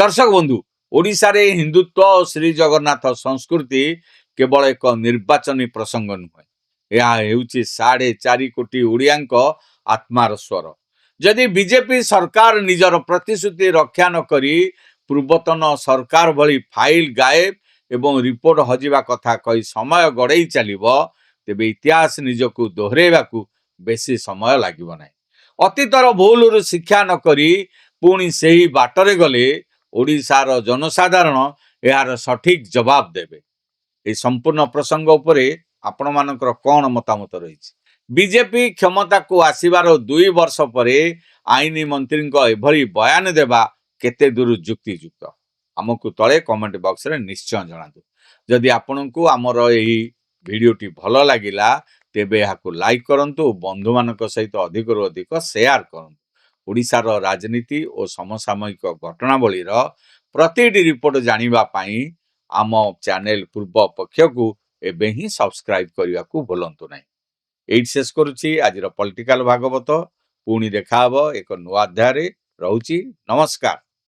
दर्शक बंधु ओडिशा रे हिंदुत्व और श्री जगन्नाथ संस्कृति केवल एक निर्वाचनी प्रसंग नुहे। यह हेउची 4.5 कोटी ओडियांक आत्मार स्वर। जदि बीजेपी सरकार निजर प्रतिश्रुति रक्षा न करी पूर्वतन सरकार भली फाइल गायब एवं रिपोर्ट हजिबा कथा कही समय गड़े चलिबो तेबे इतिहास निजकू दोहरेबाकू बेसी समय लागिबो नाही। अतीतर भूलरू शिक्षा न करी पुणी सेही बाटरे गले ओडिशार जनसाधारण यार सठिक जवाब देबे। ए संपूर्ण प्रसंग उपरे आपण मानकर कोन मतामत रही। बीजेपी क्षमता को आसीबार 2 वर्ष परे आईनी मंत्री को एभली बयान देबा केते दूर युक्तियुक्त हमकु तळे कमेंट बॉक्स रे निश्चय जणातु। जदि आपनकु हमर एही वीडियोटी भलो लागिला तेबे याकु लाइक करंतु, बंधु मानक सहित अधिकरु अधिक शेयर करंतु। ओडिशार राजनीति और समसामयिक घटनावलीर प्रतिटी रिपोर्ट जानिबा पाई आम चैनल पूर्व पक्ष को एबे ही सब्सक्राइब करने को भूलंतु नहीं। एट शेष करुछि आजिर पॉलिटिकल भागवत। पुणी देखा हबो एक नुआ अध्याय रे। रहुछि नमस्कार।